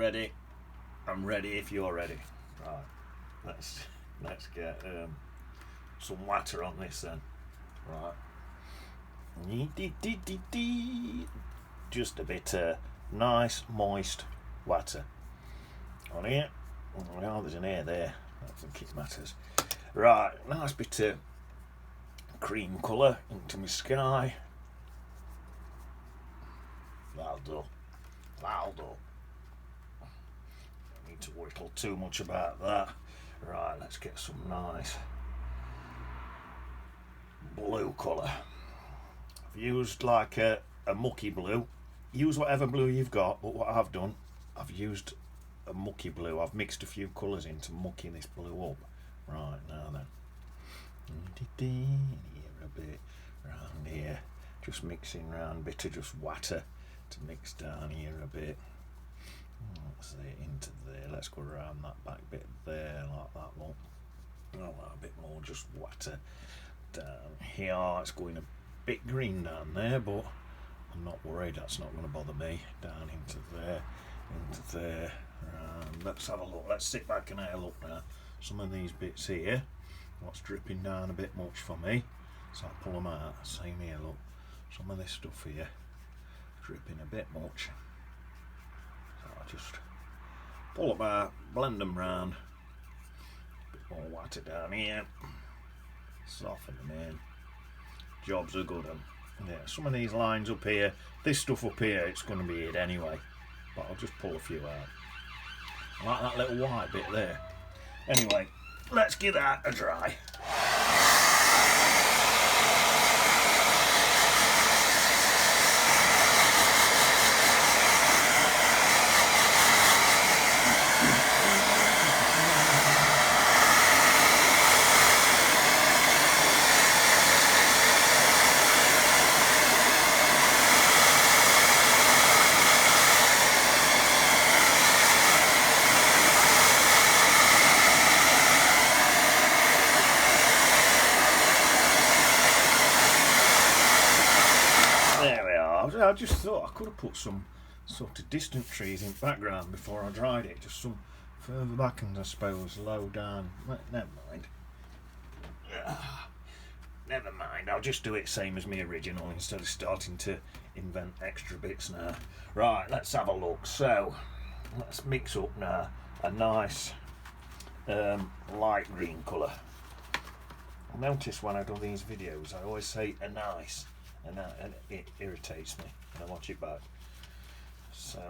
ready? I'm ready if you're ready. Right, let's get some water on this then. Right. Just a bit nice moist water on here. Oh, there's an air there. I don't think it matters. Right, nice bit of cream colour into my sky. That'll do. Don't need to whittle too much about that. Right, let's get some nice blue colour. I've used like a mucky blue. Use whatever blue you've got, but what I've done, I've used a mucky blue. I've mixed a few colours in to mucky this blue up. Right, now then. Here a bit, round here. Just mixing round, a bit of just water to mix down here a bit. Let's see, into there. Let's go around that back bit there, like that one. A bit more just water down here. It's going a bit green down there, but I'm not worried, that's not going to bother me. Down into there. Let's have a look. Let's sit back and have a look now. Some of these bits here, what's dripping down a bit much for me, so I'll pull them out. Same here, look. Some of this stuff here dripping a bit much, so I'll just pull them out, blend them round. A bit more water down here, soften them in. Job's a good one. Yeah, some of these lines up here, this stuff up here, it's going to be it anyway, but I'll just pull a few out. I like that little white bit there. Anyway, let's give that a dry. I just thought I could have put some sort of distant trees in the background before I dried it, just some further back and I suppose low down. Never mind. Never mind, I'll just do it same as my original instead of starting to invent extra bits now. Right, let's have a look. So, let's mix up now a nice light green colour. Notice when I do these videos I always say a nice, and it irritates me when I watch it back. So,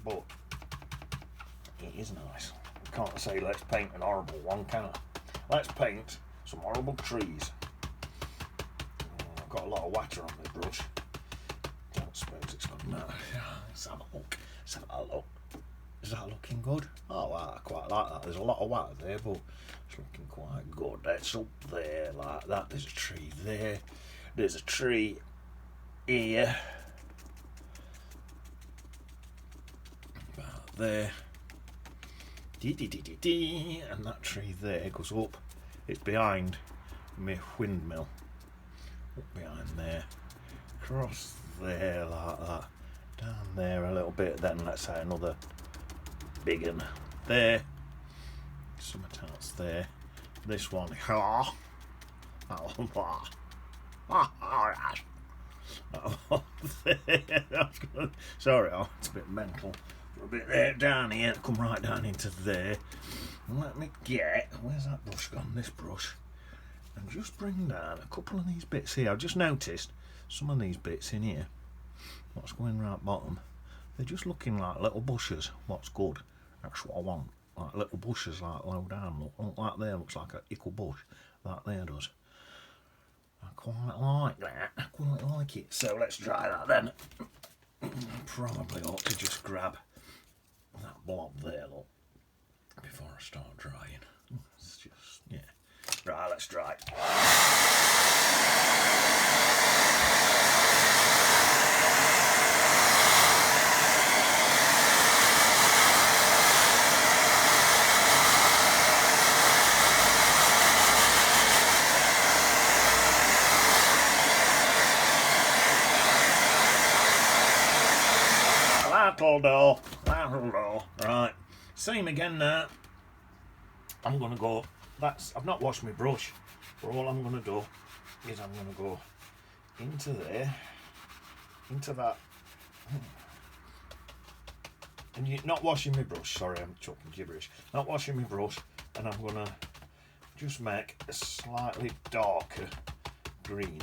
but it is nice. I can't say let's paint an horrible one, can I? Let's paint some horrible trees. I've got a lot of water on my brush. Don't suppose it's good now. Let's have a look. Let's have a look. Is that looking good? Oh wow, I quite like that. There's a lot of water there, but it's looking quite good. That's up there like that. There's a tree there. There's a tree here. About there. And that tree there goes up. It's behind my windmill. Up behind there. Across there like that. Down there a little bit. Then let's say another big one there. Something else there. This one. Sorry, it's a bit mental. For a bit there, down here, come right down into there. And let me get, where's that brush gone? This brush. And just bring down a couple of these bits here. I've just noticed some of these bits in here. What's going right bottom? They're just looking like little bushes. What's good? That's what I want. Like little bushes, like low down. Look like there looks like a ickle bush. That there does. I quite like that. I quite like it. So let's try that then. Probably ought to just grab that blob there, look, before I start drying. It's just, yeah. Right, let's dry. That'll do. That'll do. Right. Same again now. I'm going to go... I've not washed my brush. But all I'm going to do is I'm going to go into there. Into that. And you're not washing my brush. Sorry, I'm talking gibberish. Not washing my brush. And I'm going to just make a slightly darker green.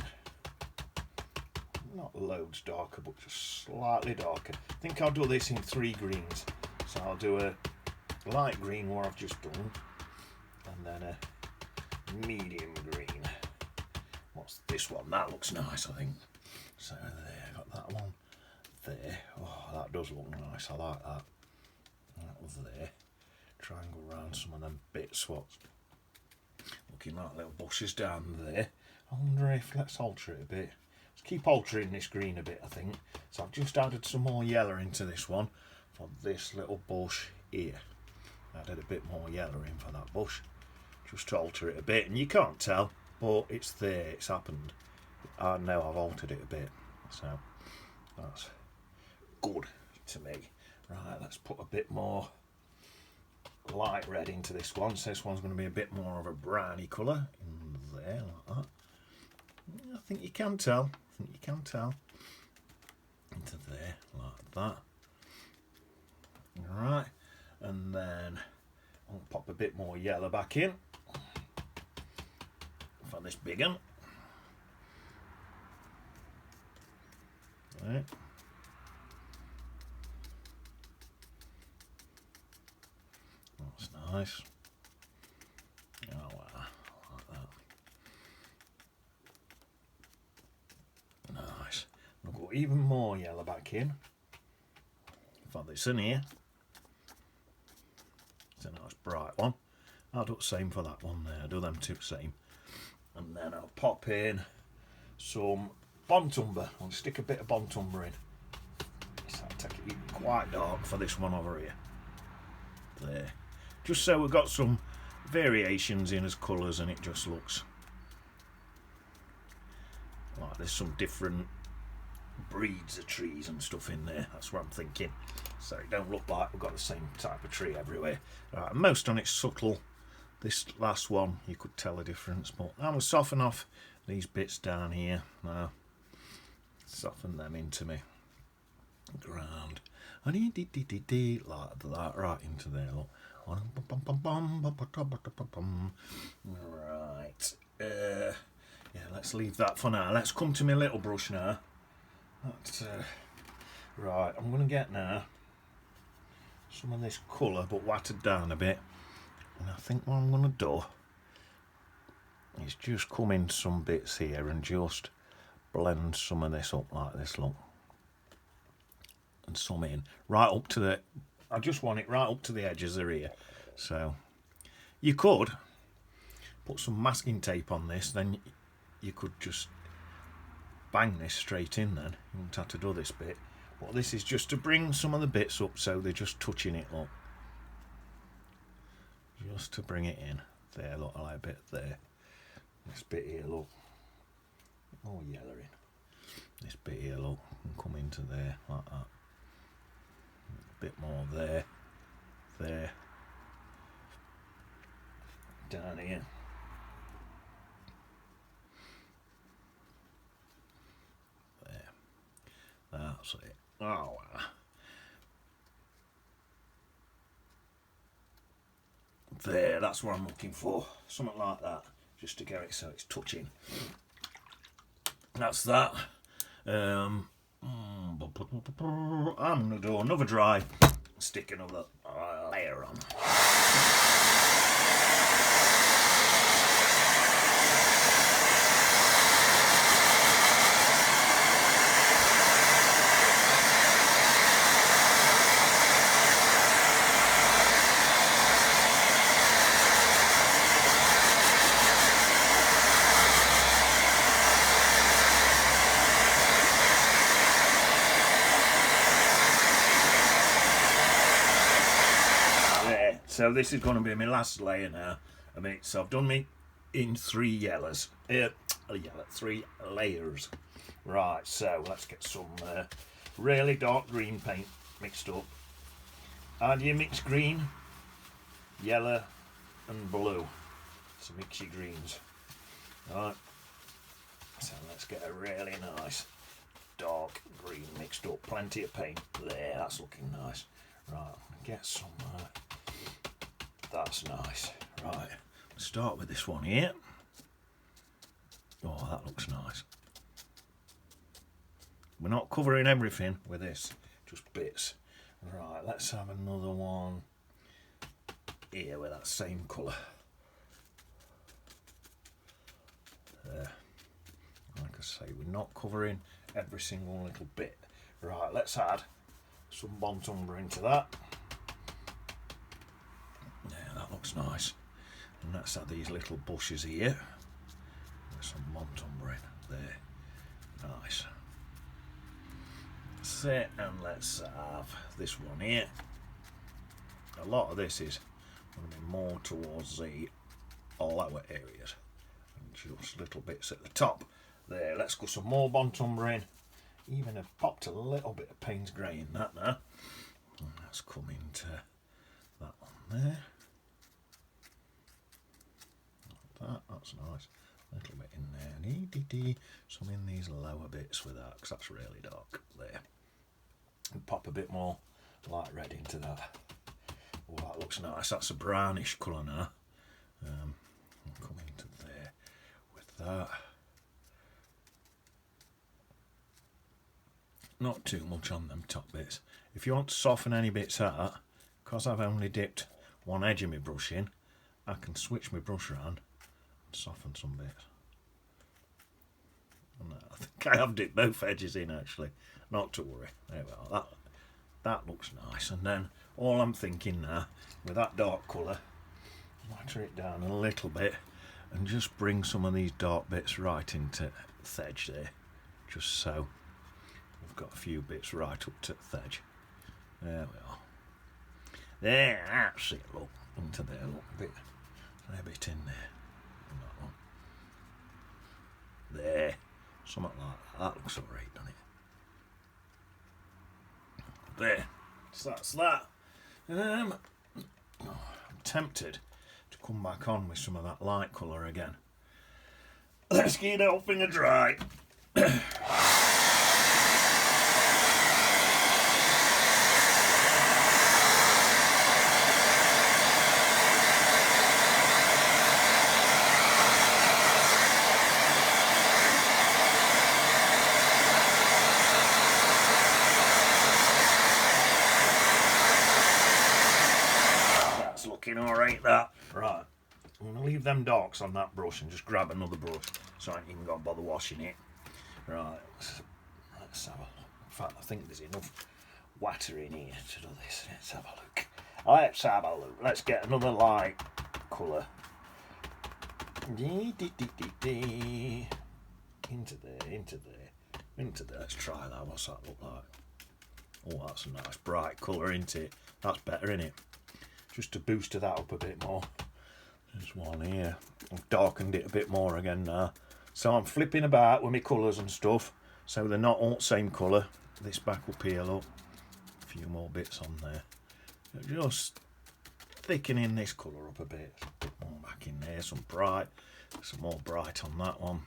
Not loads darker, but just slightly darker. I think I'll do this in 3 greens. So I'll do a light green, what I've just done, and then a medium green. What's this one? That looks nice, I think. So there, got that one there. Oh, that does look nice. I like that. That was there. Try and go around some of them bits. What's looking like little bushes down there. I wonder if, let's alter it a bit. Let's keep altering this green a bit, I think. So I've just added some more yellow into this one for this little bush here. Added a bit more yellow in for that bush. Just to alter it a bit. And you can't tell, but it's there, it's happened. I know I've altered it a bit. So that's good to me. Right, let's put a bit more light red into this one. So this one's going to be a bit more of a browny colour in there, like that. I think you can tell. I think you can tell. Into there, like that. Alright, and then I'll pop a bit more yellow back in for this big one. Right. That's nice. Oh wow, like that. Nice. I'll go even more yellow back in for this in here. It's a nice bright one. I'll do the same for that one there. I'll do them two same. And then I'll pop in some Bontumber. I'll stick a bit of Bontumber in. So I'll take it quite dark for this one over here. There. Just so we've got some variations in as colours and it just looks like there's some different breeds of trees and stuff in there. That's what I'm thinking. So it don't look like we've got the same type of tree everywhere. Right, most on it's subtle. This last one you could tell a difference, but I'm going to soften off these bits down here now. Soften them into me ground. Like that, right into there. Look. Right. Yeah, let's leave that for now. Let's come to my little brush now. Right, I'm going to get now some of this colour, but watered down a bit. And I think what I'm going to do is just come in some bits here and just blend some of this up like this, look. And some in. Right up to the... I just want it right up to the edges of here. So, you could put some masking tape on this, then you could just bang this straight in then. You wouldn't have to do this bit. But this is just to bring some of the bits up so they're just touching it up. Just to bring it in. There, look, I like a bit there. This bit here, look. Oh, yellow in. This bit here, look, and come into there, like that. A bit more there. There. Down here. There. That's it. Oh, wow. There, that's what I'm looking for. Something like that. Just to get it so it's touching. That's that. I'm going to do another dry. Stick another layer on. So this is going to be my last layer now. So I've done me in 3 yellows. 3 layers. Right, so let's get some really dark green paint mixed up. Add your mixed green, yellow and blue to mix your greens. Right, so let's get a really nice dark green mixed up. Plenty of paint there, that's looking nice. Right, get some, that's nice. Right, start with this one here. Oh, that looks nice. We're not covering everything with this, just bits. Right, let's have another one here with that same colour. There. Like I say, we're not covering every single little bit. Right, let's add some burnt umber into that. Yeah, that looks nice. And let's add these little bushes here with some burnt umber in there. Nice. That's it, and let's have this one here. A lot of this is going to be more towards the lower areas and just little bits at the top. There, let's go some more burnt umber in. Even have popped a little bit of Payne's Grey in that now. And let's come into that one there. Like that, that's nice. A little bit in there. Some in these lower bits with that, because that's really dark there. And pop a bit more light red into that. Oh, that looks nice. That's a brownish colour now. Come into there with that. Not too much on them top bits. If you want to soften any bits out, because I've only dipped one edge of my brush in, I can switch my brush around and soften some bits. And I think I have dipped both edges in actually. Not to worry. There we are. That looks nice. And then all I'm thinking now, with that dark colour, matter it down a little bit and just bring some of these dark bits right into the edge there. Just so we've got a few bits right up to the edge. There we are. There, that's it, look. Into there, look. A bit in there. And that one. There. Something like that. That looks alright, doesn't it? There. So that's that. I'm tempted to come back on with some of that light colour again. Let's get it up in the dry. Alright, that. Right. I'm going to leave them darks on that brush and just grab another brush so I ain't even got to bother washing it. Right. Let's have a look. In fact, I think there's enough water in here to do this. Let's have a look. Let's have a look. Let's get another light colour. Into there, into there, into there. Let's try that. What's that look like? Oh, that's a nice bright colour, isn't it? That's better, isn't it? Just to boost that up a bit more. There's one here. I've darkened it a bit more again now. So I'm flipping about with my colours and stuff. So they're not all the same colour. This back will peel up. A few more bits on there. Just thickening this colour up a bit. A bit more back in there. Some bright. Some more bright on that one.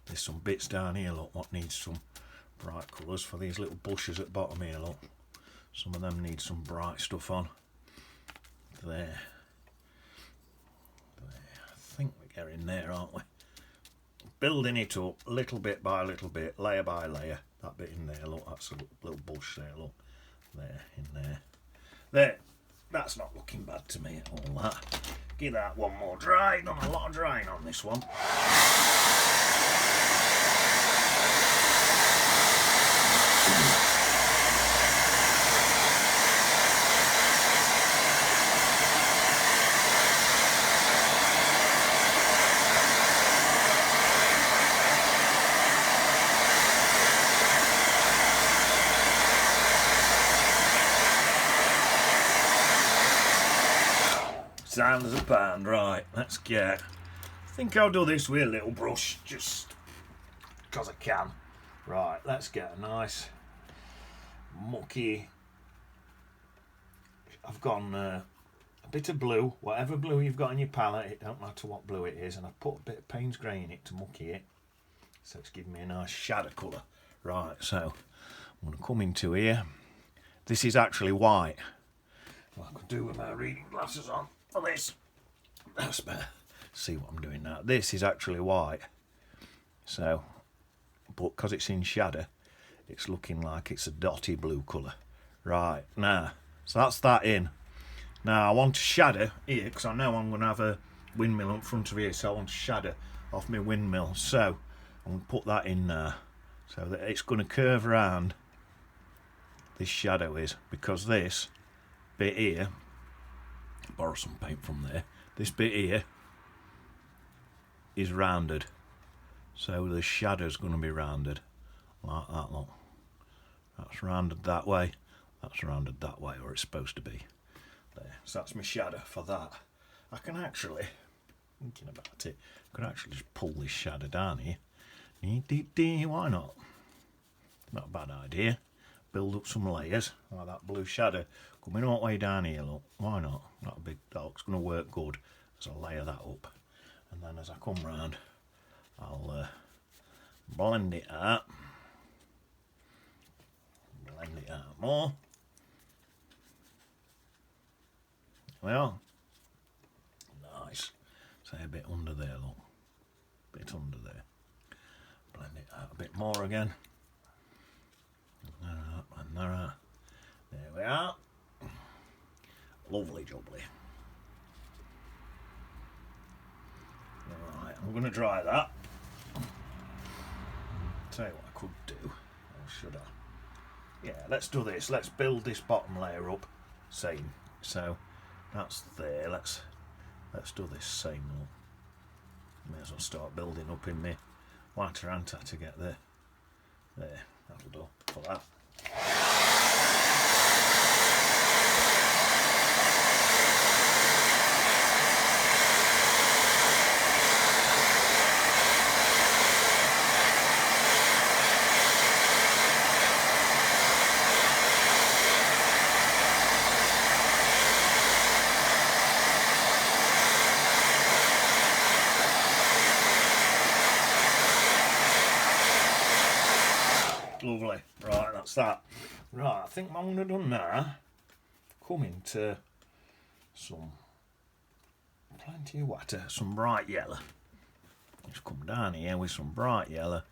There's some bits down here, look, what needs some bright colours for these little bushes at the bottom here, look. Some of them need some bright stuff on. There. I think we're getting there, aren't we? Building it up little bit by little bit, layer by layer. That bit in there, look, that's a little bush there, look. There, in there. There. That's not looking bad to me, all that. Give that one more dry. Done a lot of drying on this one. Sound as a pound. Right, let's get. I think I'll do this with a little brush just because I can. Right, let's get a nice mucky. I've gone a bit of blue, whatever blue you've got in your palette, it don't matter what blue it is, and I've put a bit of Payne's Grey in it to mucky it, so it's giving me a nice shadow colour. Right, so I'm going to come into here. This is actually white. Well, I could do with my reading glasses on for this. That's better. See what I'm doing now. This is actually white. So, but because it's in shadow, it's looking like it's a dotty blue colour. Right, now, so that's that in. Now I want to shadow here, because I know I'm going to have a windmill in front of here, so I want to shadow off my windmill. So, I'm going to put that in there, so that it's going to curve around this shadow is, because this bit here, borrow some paint from there, this bit here is rounded, so the shadow's going to be rounded like that. Look, that's rounded that way, that's rounded that way, or it's supposed to be there. So that's my shadow for that. I can actually, thinking about it, I could actually just pull this shadow down here. Why not? Not a bad idea. Build up some layers like that blue shadow coming all the way down here. Look, why not? Not a big dog. It's going to work good as I layer that up, and then as I come round, I'll blend it out. Blend it out more. Well, nice. Say a bit under there. Look, bit under there. Blend it out a bit more again. And there we are. Lovely jubbly. Right, I'm going to dry that. Tell you what I could do, or should I? Yeah, let's do this. Let's build this bottom layer up. Same. So that's there. Let's do this same look. May as well start building up in my Watercolour to get there. There, that'll do for that. Lovely. Right, that's that. Right, I think what I'm going to do now, come into some plenty of water, some bright yellow. Just come down here with some bright yellow.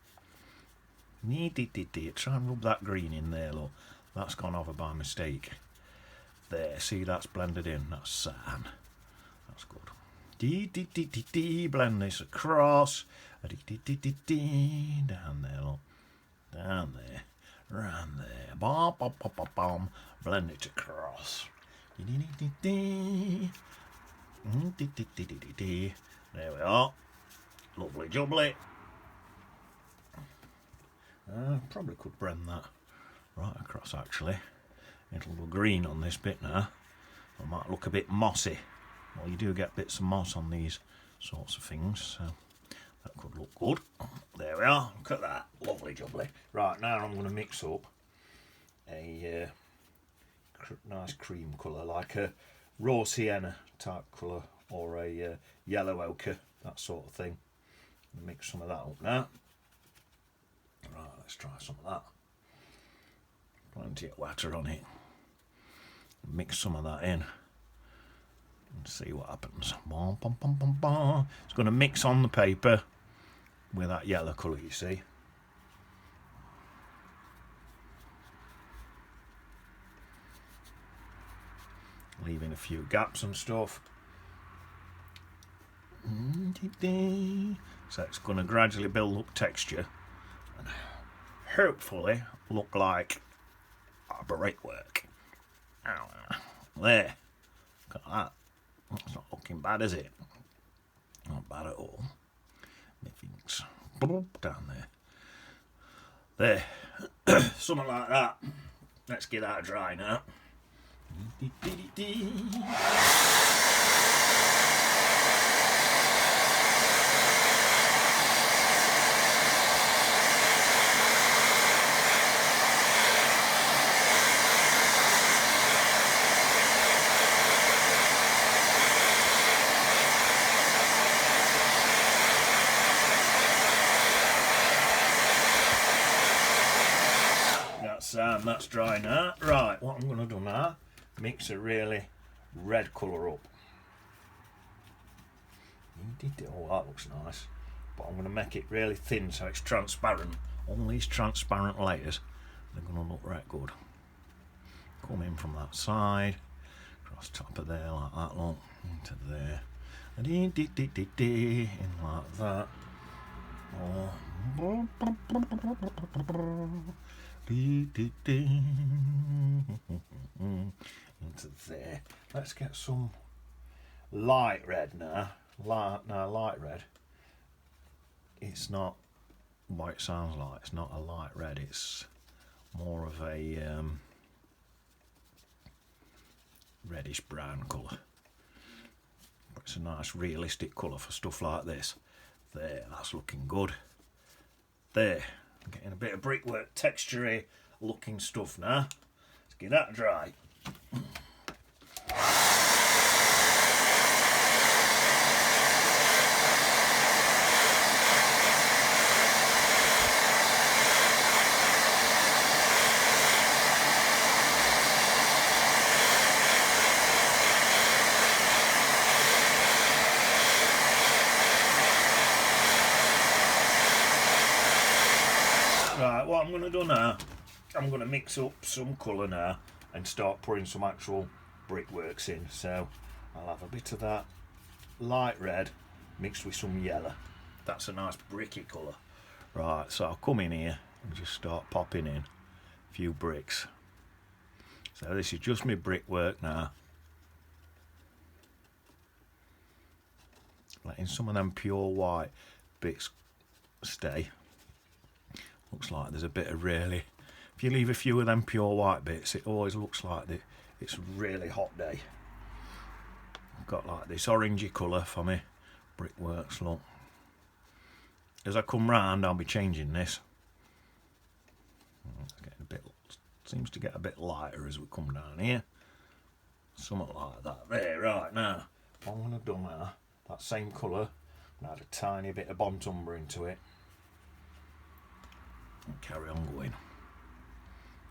Try and rub that green in there, look. That's gone over by mistake. There, see, that's blended in. That's sand. That's good. Blend this across. Down there, look. Down there, round there, bomb, blend it across. There we are. Lovely jubbly. Probably could blend that right across actually. It'll look green on this bit now. It might look a bit mossy. Well, you do get bits of moss on these sorts of things, so that could look good. There we are. Look at that. Lovely jubbly. Right, now I'm going to mix up a nice cream colour, like a raw sienna type colour, or a yellow ochre, that sort of thing. Mix some of that up now. Right, let's try some of that. Plenty of water on it. Mix some of that in and see what happens. It's going to mix on the paper with that yellow colour, you see. Leaving a few gaps and stuff. So it's going to gradually build up texture and hopefully look like a brickwork. There. Look at that. It's not looking bad, is it? Not bad at all. Nothing's down there. There. Something like that. Let's get that dry now. That's dry now. Right, what I'm going to do now, mix a really red colour up. Oh, that looks nice. But I'm going to make it really thin so it's transparent. All these transparent layers, they're going to look right good. Come in from that side, across top of there like that, look, into there. And in like that. Oh. Into there. Let's get some light red now. Light red. It's not what it sounds like. It's not a light red. It's more of a reddish brown colour. But it's a nice realistic colour for stuff like this. There, that's looking good. There, I'm getting a bit of brickwork texture looking stuff now. Let's get that dry. Right, what I'm going to do now, I'm going to mix up some colour now and start putting some actual brickworks in. So I'll have a bit of that light red mixed with some yellow. That's a nice bricky colour. Right, so I'll come in here and just start popping in a few bricks. So this is just my brickwork now. Letting some of them pure white bits stay. Looks like there's a bit of really, if you leave a few of them pure white bits, it always looks like it's a really hot day. I've got like this orangey colour for me brickworks, look. As I come round, I'll be changing this. It's getting a bit, seems to get a bit lighter as we come down here. Something like that. There, right, now, what I'm going to do now, that same colour, and add a tiny bit of Bont Umber into it. And carry on going.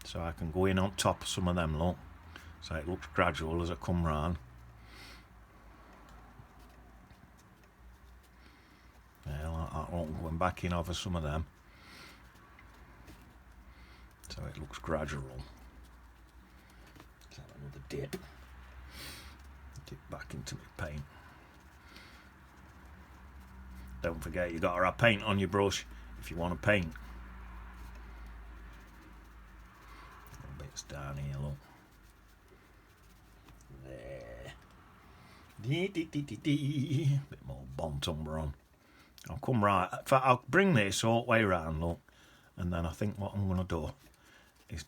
So I can go in on top of some of them, look. So it looks gradual as I come round. Yeah, like that, look, going back in over some of them. So it looks gradual. Let's have another dip. Dip back into my paint. Don't forget, you've got to have paint on your brush if you want to paint. Bits down here, look. There. Bit more Bont Umber on. I'll come right. In fact, I'll bring this all the way around, look. And then I think what I'm going to do is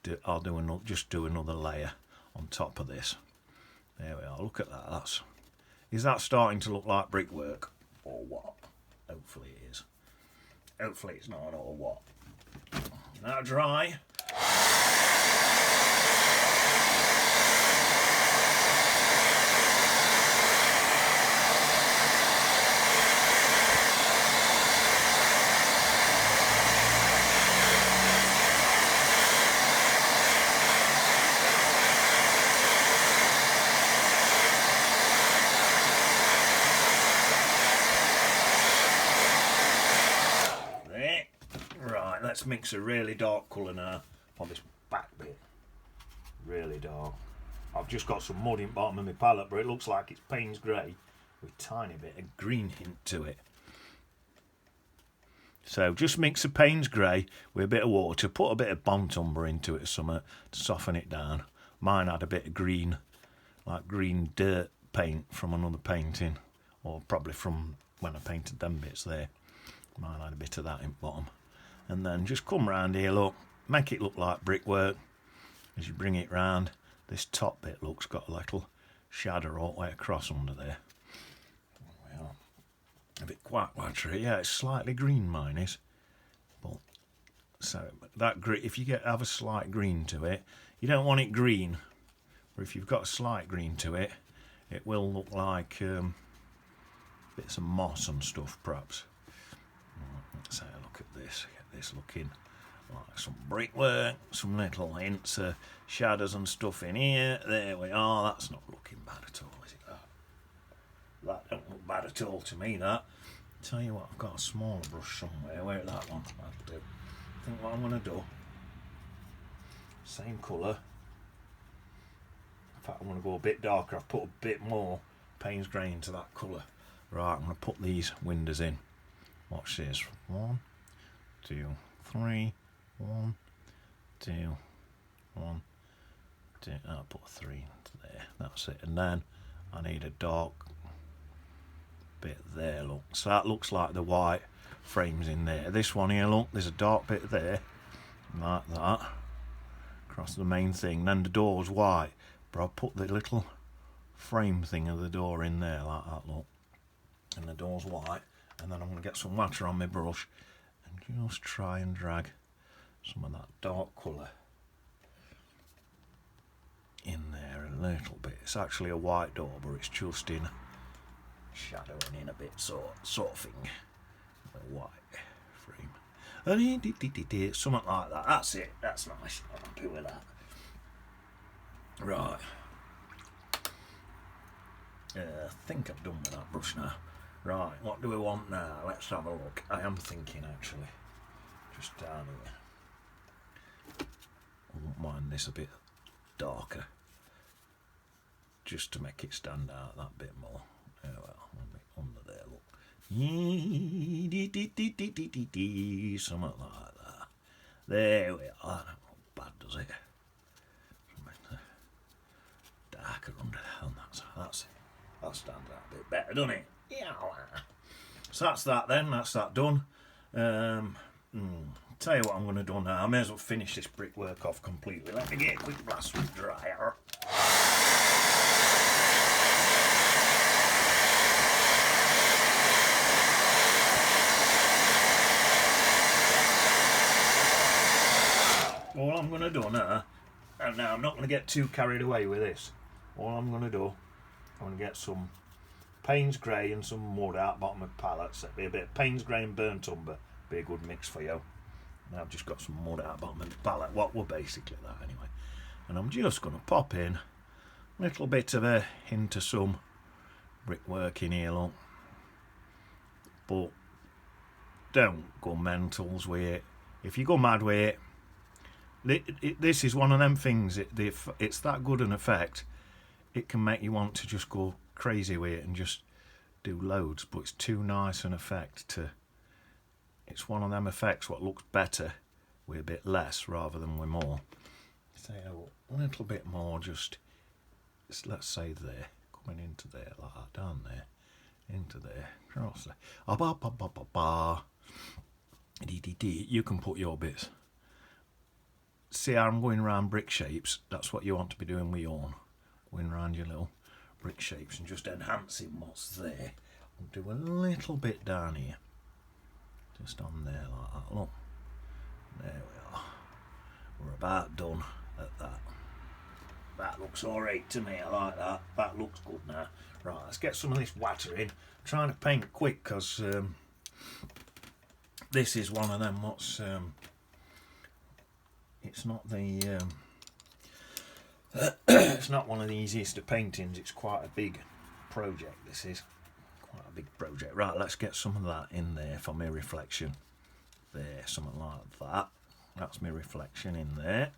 just do another layer on top of this. There we are. Look at that. Is that starting to look like brickwork or what? Hopefully it is. Hopefully it's not or what. Now dry. Let's mix a really dark colour now on this back bit. Really dark. I've just got some mud in the bottom of my palette, but it looks like it's Payne's Grey with a tiny bit of green hint to it. So just mix a Payne's Grey with a bit of water, put a bit of Bont Umber into it or something to soften it down. Mine had a bit of green, like green dirt paint from another painting, or probably from when I painted them bits there. Mine had a bit of that in the bottom. And then just come round here, look, make it look like brickwork. As you bring it round, this top bit looks got a little shadow all the way across under there. Well, a bit quite watery. Yeah, it's slightly green, mine is. But so that if you have a slight green to it, you don't want it green. But if you've got a slight green to it, it will look like bits of moss and stuff, perhaps. Let's have a look at this. Get this looking like some brickwork, some little hints of shadows and stuff in here. There we are. That's not looking bad at all, is it? That don't look bad at all to me, that. Tell you what, I've got a smaller brush somewhere. Where's that one? That'll do. I think what I'm going to do, same colour. In fact, I'm going to go a bit darker. I've put a bit more Payne's grey into that colour. Right, I'm going to put these windows in. Watch this. 1, 2, 3. 1, 2, 1, 2. I'll put 3 into there. That's it. And then I need a dark bit there, look. So that looks like the white frames in there. This one here, look, there's a dark bit there, like that, across the main thing. Then the door's white, but I'll put the little frame thing of the door in there, like that, look. And the door's white. And then I'm going to get some water on my brush and just try and drag some of that dark colour in there a little bit. It's actually a white door, but it's just in shadowing in a bit, sort of thing. A white frame. And something like that. That's it. That's nice. I'm happy with that. Right. I think I'm done with that brush now. Right, what do we want now? Let's have a look. I am thinking, actually, just down here. I wouldn't mind this a bit darker, just to make it stand out that bit more. Oh well, a bit under there, look. Something like that. There we are. That don't look bad, does it? Darker under there, and that's it. That stands out a bit better, doesn't it? Yeah. So that's that then. That's that done. Tell you what I'm going to do now. I may as well finish this brickwork off completely. Let me get a quick blast with dryer. All I'm going to do now, and now I'm not going to get too carried away with this. All I'm going to do, I'm going to get some Payne's grey and some mud out bottom of pallets. That'd be a bit of Payne's grey and burnt umber. Be a good mix for you. And I've just got some mud out bottom of the pallet. What were basically that anyway. And I'm just going to pop in a little bit of a hint of some brickwork in here, look. But don't go mentals with it. If you go mad with it, this is one of them things. It's that good an effect. It can make you want to just go crazy with it and just do loads, but it's too nice an effect to. It's one of them effects what looks better with a bit less rather than with more. So a little bit more, just let's say there, coming into there like that, down there, into there, across there. You can put your bits. See how I'm going around brick shapes? That's what you want to be doing with your own. Going around your little brick shapes and just enhancing what's there. I'll do a little bit down here, just on there like that. Look, there we are. We're about done at that. That looks alright to me. I like that. That looks good now. Right, let's get some of this water in. I'm trying to paint quick because this is one of them what's it's not the it's not one of the easiest of paintings. It's quite a big project. This is quite a big project. Right, let's get some of that in there for my reflection. There, something like that. That's my reflection in there.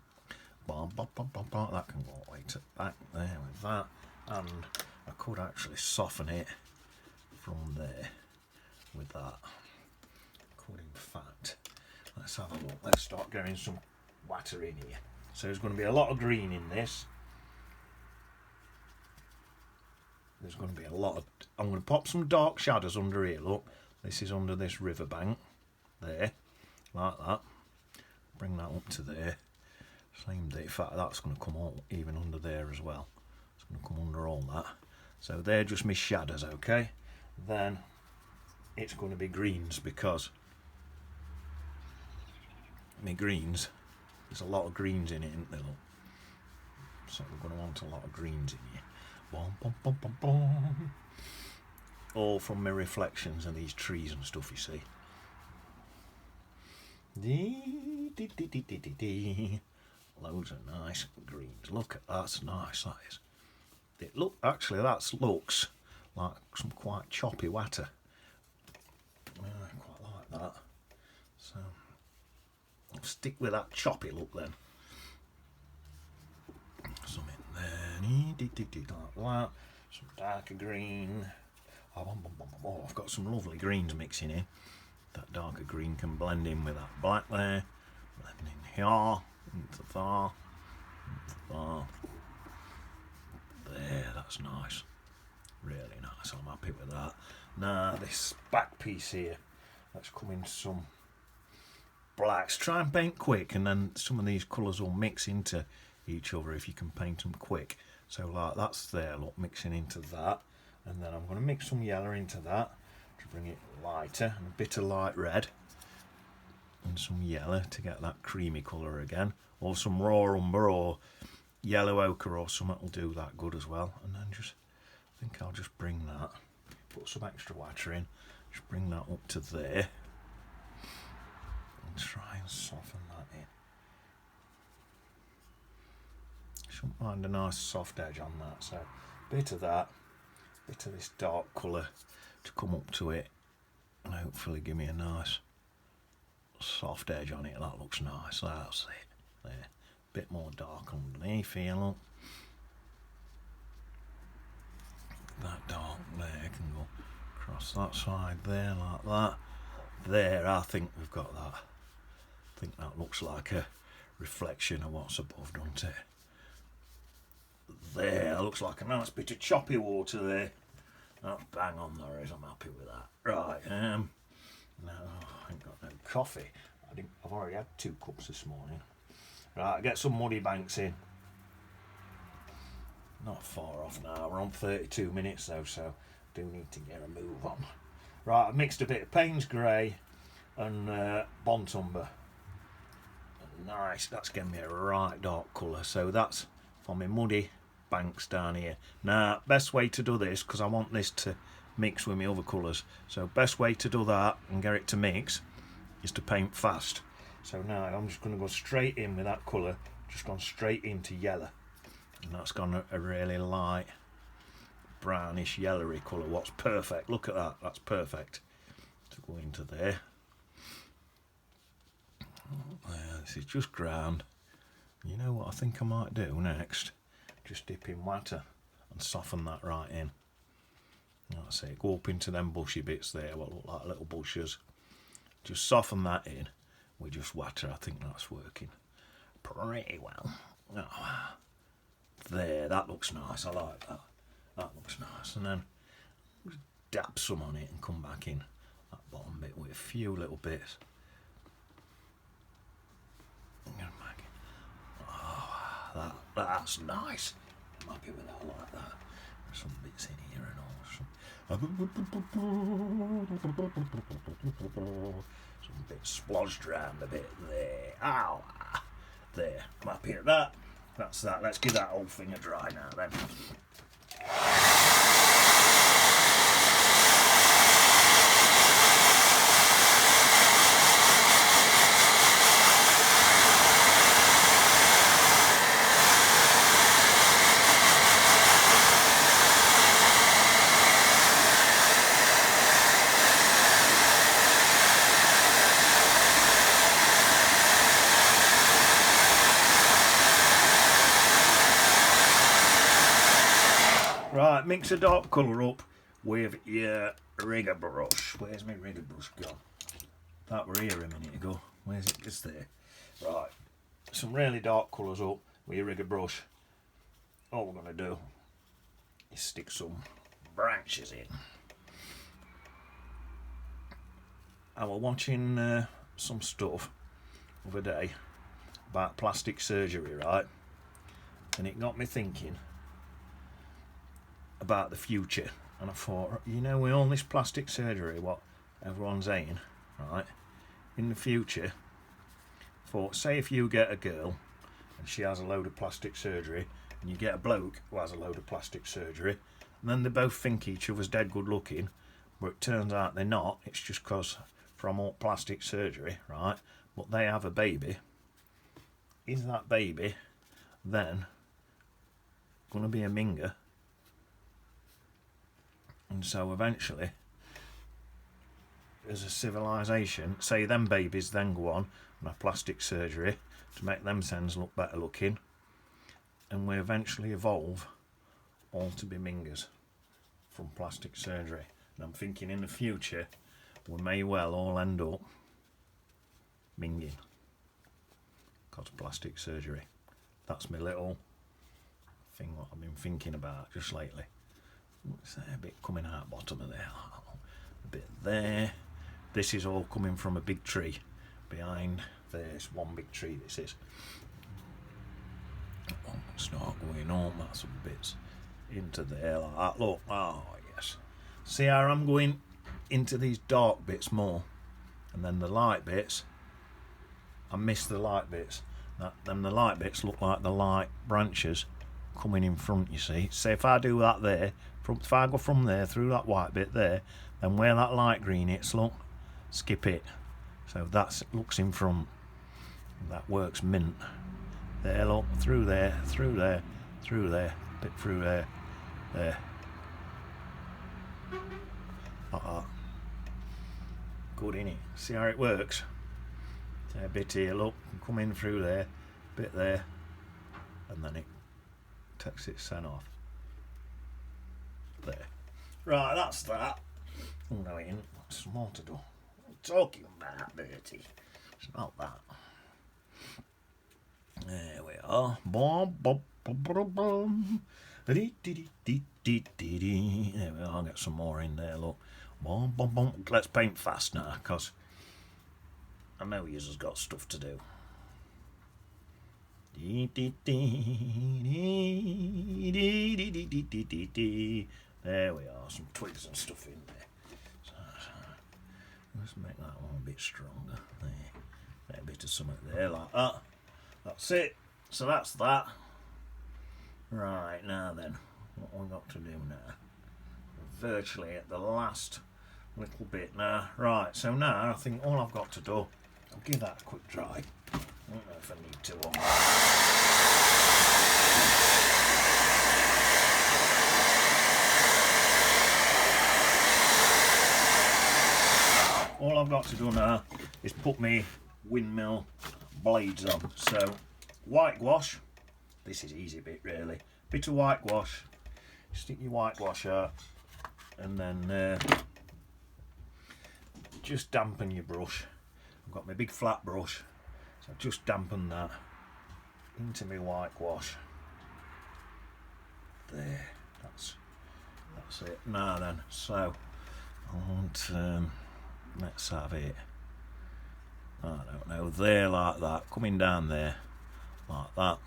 That can go way to back there with that. And I could actually soften it from there with that. Could in fact. Let's have a look. Let's start getting some water in here. So there's going to be a lot of green in this. There's going to be a lot of. I'm going to pop some dark shadows under here. Look, this is under this riverbank. There, like that. Bring that up to there. Same day. In fact, that's going to come all even under there as well. It's going to come under all that. So they're just my shadows, okay? Then it's going to be greens because my greens. There's a lot of greens in it, isn't there? Look. So we're going to want a lot of greens in here. Boom, boom, boom, boom, boom. All from my reflections of these trees and stuff, you see. Loads of nice greens. Look at that's nice. That is. Actually, that looks like some quite choppy water. I quite like that. So I'll stick with that choppy look then. Some in there, like that. Some darker green. Oh, I've got some lovely greens mixing in. That darker green can blend in with that black there. Blend in here, into there, into there. There, that's nice. Really nice. I'm happy with that. Now this back piece here, let's come in some blacks. Try and paint quick, and then some of these colours will mix into each other if you can paint them quick. So like that's there, look, mixing into that. And then I'm going to mix some yellow into that to bring it lighter, and a bit of light red and some yellow to get that creamy colour again, or some raw umber or yellow ochre or something will do that good as well. And then I think I'll just bring that, put some extra water in, just bring that up to there and try and soften that in. Shouldn't mind a nice soft edge on that, so a bit of that, bit of this dark colour to come up to it and hopefully give me a nice soft edge on it. That looks nice. That's it. There, bit more dark underneath here, look. That dark there can go across that side there like that. There, I think we've got that. I think that looks like a reflection of what's above, doesn't it? There, looks like a nice bit of choppy water there. That's bang on there is. I'm happy with that. Right, no, I ain't got no coffee. I've already had 2 cups this morning. Right, get some muddy banks in. Not far off now. We're on 32 minutes though, so do need to get a move on. Right, I've mixed a bit of Payne's Grey and Bont Umber. Nice, that's getting me a right dark colour. So that's for my muddy banks down here. Now, best way to do this, because I want this to mix with my other colours, so best way to do that and get it to mix is to paint fast. So now I'm just going to go straight in with that colour, just gone straight into yellow, and that's gone a really light brownish yellowy colour. What's perfect, look at that, that's perfect to go into there. This is just ground. You know what I think I might do next? Just dip in water and soften that right in. That's it, go up into them bushy bits there, what look like little bushes. Just soften that in with just water. I think that's working pretty well. Oh, there, that looks nice, I like that. That looks nice. And then just dab some on it and come back in that bottom bit with a few little bits. Oh, that's nice. I'm happy with that, I like that. There's some bits in here and all. Some bits splodged around a bit there. Ow! There, I'm happy at that. That's that. Let's give that whole thing a dry now then. Right, mix a dark colour up with your rigger brush. Where's my rigger brush gone? That were here a minute ago. Where's it? It's there. Right, some really dark colours up with your rigger brush. All we're going to do is stick some branches in. I was watching some stuff the other day about plastic surgery, right? And it got me thinking about the future, and I thought, you know, with all this plastic surgery, what everyone's saying, right, in the future, for say if you get a girl and she has a load of plastic surgery, and you get a bloke who has a load of plastic surgery, and then they both think each other's dead good looking, but it turns out they're not. It's just because from all plastic surgery, right, but they have a baby, is that baby then going to be a minger? And so eventually, as a civilization, say them babies then go on and have plastic surgery to make them sens look better looking, and we eventually evolve all to be mingers from plastic surgery. And I'm thinking in the future we may well all end up minging because of plastic surgery. That's my little thing what I've been thinking about just lately. It's a bit coming out bottom of there, a bit there. This is all coming from a big tree behind. There's one big tree. This is. Start going on. That's some bits into there like that. Look, oh yes. See how I'm going into these dark bits more, and then the light bits. I miss the light bits. Then the light bits look like the light branches coming in front. You see. So if I do that there, if I go from there through that white bit there, then where that light green hits, look, skip it. So that looks in front. That works mint. There, look, through there, through there, through there, bit through there, there. Like that. Good, innit? See how it works? A bit here, look, come in through there, bit there, and then it takes its scent off. There. Right, that's that. Oh no, it ain't. There's more to do. What are you talking about, Bertie? It's not that. There we are. Boom, boom, boom, boom, boom. There we are. I'll get some more in there, look. Boom, boom, boom. Let's paint fast now, because I know yours has got stuff to do. There we are, some twigs and stuff in there. So, let's make that one a bit stronger. There, a bit of something there like that. That's it. So that's that. Right, now then, what we've got to do now? We're virtually at the last little bit now. Right, so now I think all I've got to do, I'll give that a quick dry. I don't know if I need to or not. All I've got to do now is put my windmill blades on. So whitewash, this is easy bit really. Bit of whitewash, stick your whitewash out, and then just dampen your brush. I've got my big flat brush, so just dampen that into my whitewash. There, that's it. Now then, so I want let's have it, I don't know, there like that, coming down there like that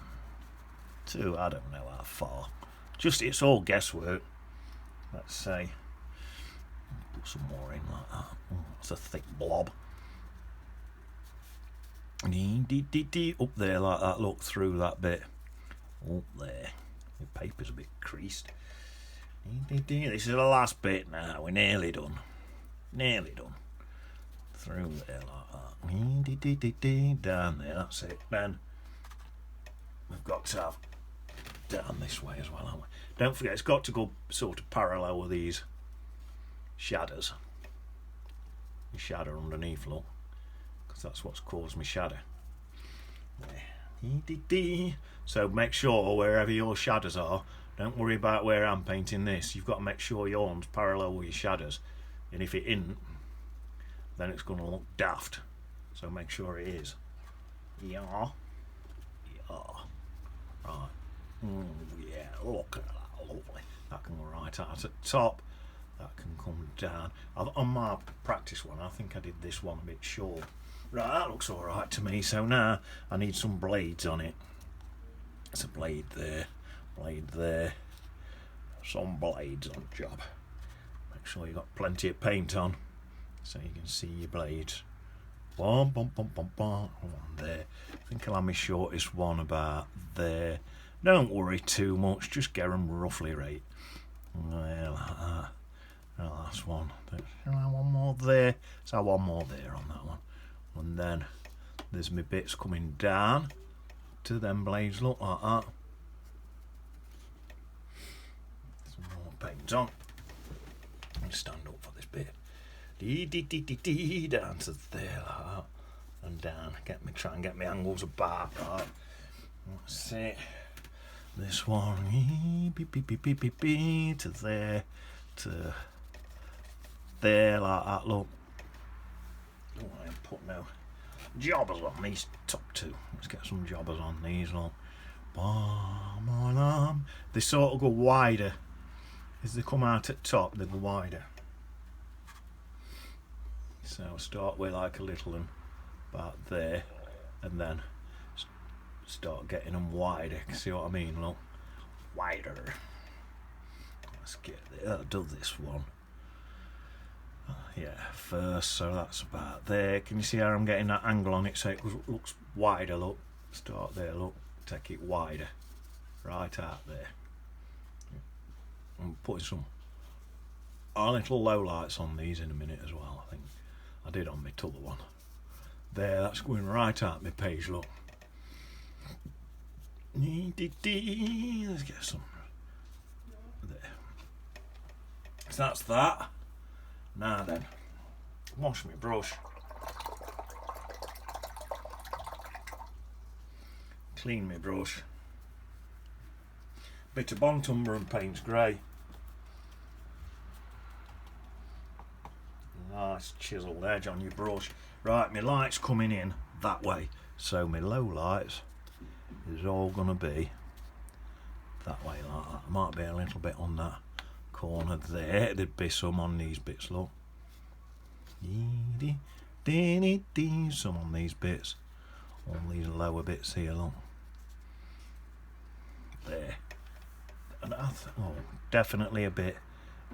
to, I don't know how far, just, it's all guesswork. Let's say put some more in like that. It's a thick blob. Up there like that, look, through that bit up there. The paper's a bit creased. This is the last bit now, we're nearly done, through there like that, down there, that's it. Then we've got to have down this way as well, haven't we? Don't forget, it's got to go sort of parallel with these shadows. The shadow underneath, look, because that's what's caused me shadow. So make sure wherever your shadows are, don't worry about where I'm painting this. You've got to make sure your one's parallel with your shadows, and if it isn't, then it's going to look daft. So make sure it is. Yeah. Right. Yeah, look at that, lovely. That can go right out at the top. That can come down. On my practice one, I think I did this one a bit short. Right, that looks alright to me. So now I need some blades on it. It's a blade there, some blades on job. Make sure you've got plenty of paint on so you can see your blades. One there. I think I'll have my shortest one about there. Don't worry too much, just get them roughly right. Well, like that. Oh, that's one. One more there. So one more there on that one. And then there's my bits coming down. to them blades look like that. Some more paint on. Let me stand up for this bit. Dee, down to there like that. And down. Try and get my angles about right. That's it. This one. To there. To there like that, look. Oh, I ain't put no jobbers on these top two. Let's get some jobbers on these, look. They sort of go wider. As they come out at top, they go wider. So start with like a little one about there, and then start getting them wider. See what I mean? Look, wider. Let's get there. I'll do this one. Yeah, first. So that's about there. Can you see how I'm getting that angle on it so it looks wider? Look, start there. Look, take it wider, right out there. I'm putting some little low lights on these in a minute as well. I think I did on my other one. There, that's going right out my page. Look. Let's get some there. So that's that. Now then, wash my brush. Clean my brush. Bit of Bontumber and paints grey. Nice chiseled edge on your brush. Right, my light's coming in that way, so my low lights is all gonna be that way like that. Might be a little bit on that corner there. There'd be some on these bits, look. Some on these bits. All these lower bits here, look. There. And definitely a bit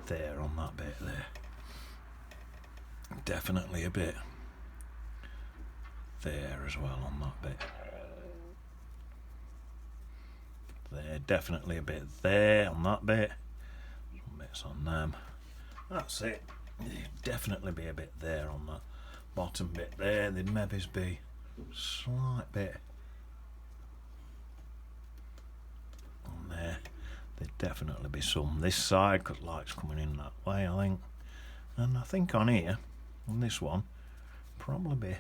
there on that bit there. Definitely a bit there as well on that bit. There, definitely a bit there on that bit. Some bits on them. That's it. Definitely be a bit there on that bottom bit there. There'd maybe be a slight bit on there. There'd definitely be some this side because light's coming in that way, I think. And I think on here, on this one, probably be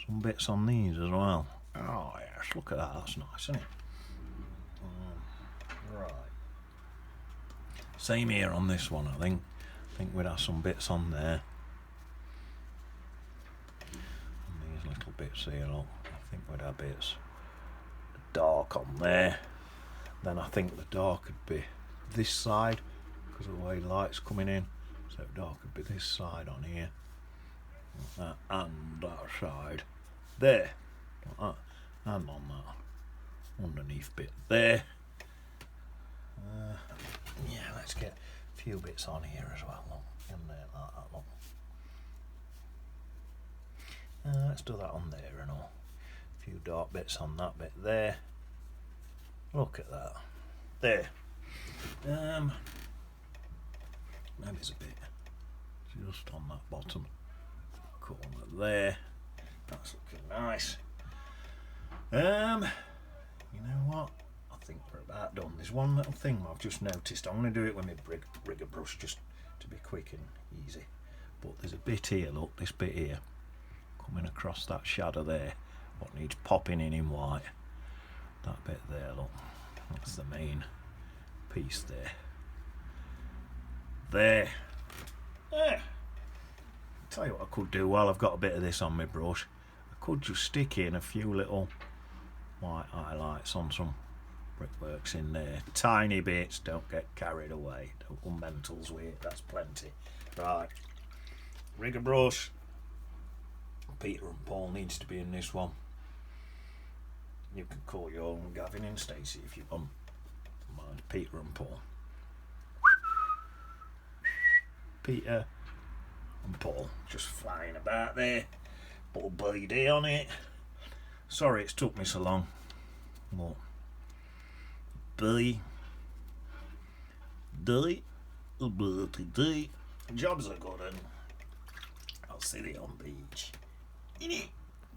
some bits on these as well. Oh yes, look at that, that's nice, isn't it? Right. Same here on this one, I think. I think we'd have some bits on there. And these little bits here, look. I think we'd have bits dark on there. Then I think the dark would be this side because of the way light's coming in. So dark would be this side on here. And that side there. Like that. And on that underneath bit there. Yeah, let's get a few bits on here as well. Look. In there like that. Look. Let's do that on there and all. A few dark bits on that bit there. Look at that. There. Maybe it's a bit just on that bottom corner there. That's looking nice. You know what? I think we're about done. There's one little thing I've just noticed. I'm going to do it with my rigger brush just to be quick and easy. But there's a bit here, look, this bit here, coming across that shadow there, what needs popping in white. That bit there, look, that's the main piece there. There. There. Tell you what I could do while I've got a bit of this on my brush. I could just stick in a few little white highlights on some brickworks in there. Tiny bits, don't get carried away. Don't go mentals with it, that's plenty. Right. Rigger brush. Peter and Paul needs to be in this one. You can call your own Gavin and Stacey if you want. Mine's Peter and Paul. Peter and Paul just flying about there. Little birdie on it. Sorry it's took me so long. What? Billy. Jobs are good and I'll see you on beach.